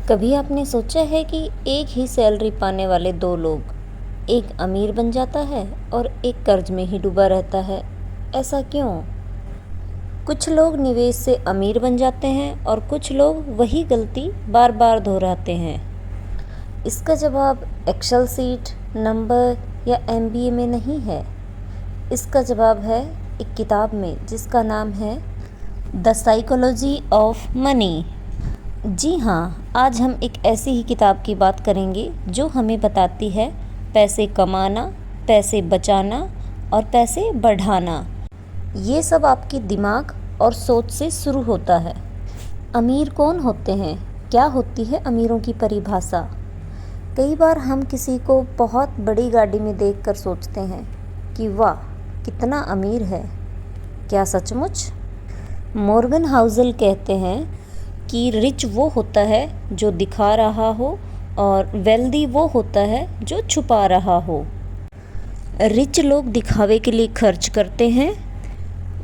कभी आपने सोचा है कि एक ही सैलरी पाने वाले दो लोग, एक अमीर बन जाता है और एक कर्ज में ही डूबा रहता है। ऐसा क्यों? कुछ लोग निवेश से अमीर बन जाते हैं और कुछ लोग वही गलती बार बार दोहराते हैं। इसका जवाब एक्सेल सीट, नंबर या एमबीए में नहीं है। इसका जवाब है एक किताब में जिसका नाम है द साइकोलॉजी ऑफ मनी। जी हाँ, आज हम एक ऐसी ही किताब की बात करेंगे जो हमें बताती है पैसे कमाना, पैसे बचाना और पैसे बढ़ाना। ये सब आपके दिमाग और सोच से शुरू होता है। अमीर कौन होते हैं? क्या होती है अमीरों की परिभाषा? कई बार हम किसी को बहुत बड़ी गाड़ी में देखकर सोचते हैं कि वाह, कितना अमीर है। क्या सचमुच? मॉर्गन हाउसल कहते हैं कि रिच वो होता है जो दिखा रहा हो और वेल्दी वो होता है जो छुपा रहा हो। रिच लोग दिखावे के लिए खर्च करते हैं,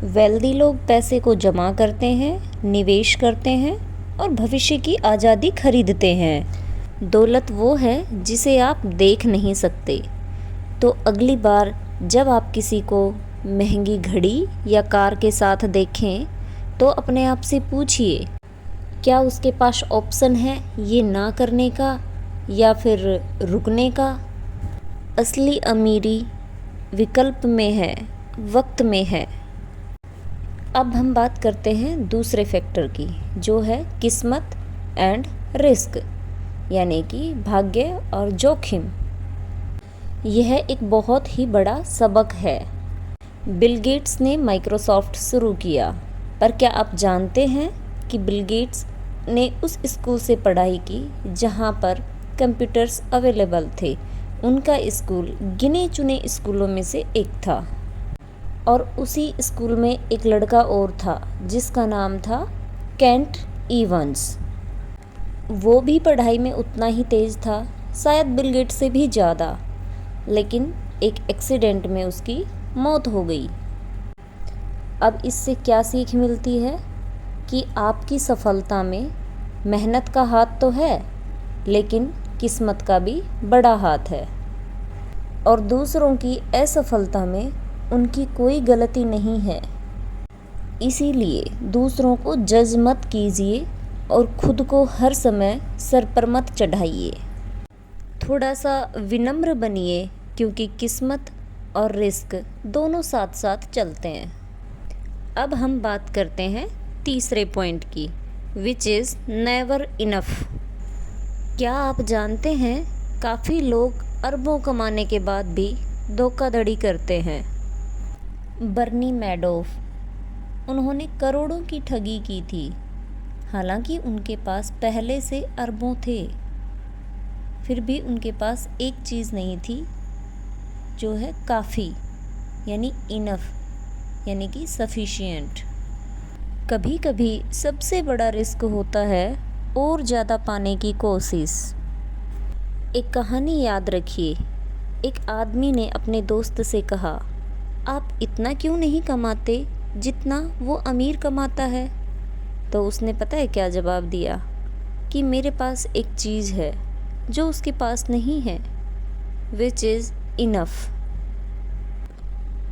वेल्दी लोग पैसे को जमा करते हैं, निवेश करते हैं और भविष्य की आज़ादी खरीदते हैं। दौलत वो है जिसे आप देख नहीं सकते। तो अगली बार जब आप किसी को महंगी घड़ी या कार के साथ देखें तो अपने आप से पूछिए, क्या उसके पास ऑप्शन है ये ना करने का या फिर रुकने का? असली अमीरी विकल्प में है, वक्त में है। अब हम बात करते हैं दूसरे फैक्टर की, जो है किस्मत एंड रिस्क, यानी कि भाग्य और जोखिम। यह एक बहुत ही बड़ा सबक है। बिल गेट्स ने माइक्रोसॉफ्ट शुरू किया, पर क्या आप जानते हैं कि बिल गेट्स ने उस स्कूल से पढ़ाई की जहां पर कंप्यूटर्स अवेलेबल थे। उनका स्कूल गिने चुने स्कूलों में से एक था और उसी स्कूल में एक लड़का और था जिसका नाम था केंट इवंस। वो भी पढ़ाई में उतना ही तेज़ था, शायद बिल गेट्स से भी ज़्यादा, लेकिन एक एक्सीडेंट में उसकी मौत हो गई। अब इससे क्या सीख मिलती है कि आपकी सफलता में मेहनत का हाथ तो है, लेकिन किस्मत का भी बड़ा हाथ है। और दूसरों की असफलता में उनकी कोई गलती नहीं है। इसीलिए दूसरों को जज मत कीजिए और खुद को हर समय सर पर मत चढ़ाइए। थोड़ा सा विनम्र बनिए, क्योंकि किस्मत और रिस्क दोनों साथ साथ चलते हैं। अब हम बात करते हैं तीसरे पॉइंट की, विच इज़ नेवर इनफ। क्या आप जानते हैं काफ़ी लोग अरबों कमाने के बाद भी धोखाधड़ी करते हैं। बर्नी मैडोफ, उन्होंने करोड़ों की ठगी की थी, हालांकि उनके पास पहले से अरबों थे। फिर भी उनके पास एक चीज़ नहीं थी, जो है काफ़ी, यानी इनफ, यानी कि सफिशिएंट। कभी कभी सबसे बड़ा रिस्क होता है और ज़्यादा पाने की कोशिश। एक कहानी याद रखिए। एक आदमी ने अपने दोस्त से कहा, आप इतना क्यों नहीं कमाते जितना वो अमीर कमाता है? तो उसने पता है क्या जवाब दिया? कि मेरे पास एक चीज़ है जो उसके पास नहीं है, विच इज़ इनफ।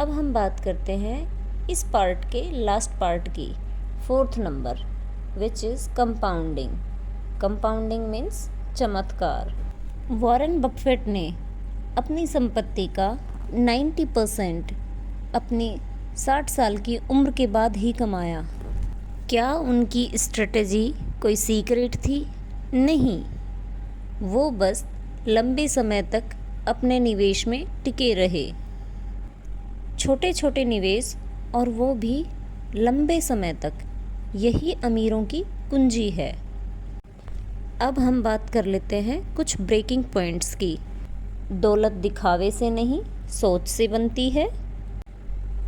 अब हम बात करते हैं इस पार्ट के लास्ट पार्ट की, fourth number, which is compounding. Compounding means चमत्कार। वॉरेन बफेट ने अपनी संपत्ति का 90% अपनी 60 साल की उम्र के बाद ही कमाया। क्या उनकी स्ट्रेटजी कोई सीक्रेट थी? नहीं, वो बस लंबे समय तक अपने निवेश में टिके रहे। छोटे छोटे निवेश, और वो भी लंबे समय तक, यही अमीरों की कुंजी है। अब हम बात कर लेते हैं कुछ ब्रेकिंग पॉइंट्स की। दौलत दिखावे से नहीं, सोच से बनती है।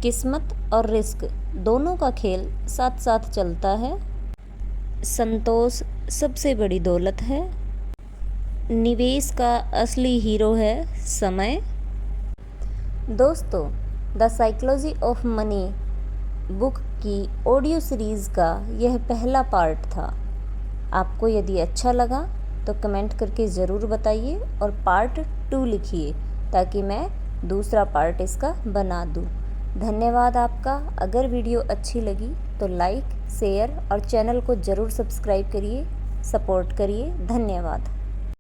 किस्मत और रिस्क दोनों का खेल साथ साथ चलता है। संतोष सबसे बड़ी दौलत है। निवेश का असली हीरो है समय। दोस्तों, the psychology of money book की ऑडियो सीरीज़ का यह पहला पार्ट था। आपको यदि अच्छा लगा तो कमेंट करके ज़रूर बताइए और पार्ट 2 लिखिए ताकि मैं दूसरा पार्ट इसका बना दूँ। धन्यवाद आपका। अगर वीडियो अच्छी लगी तो लाइक, शेयर और चैनल को ज़रूर सब्सक्राइब करिए, सपोर्ट करिए। धन्यवाद।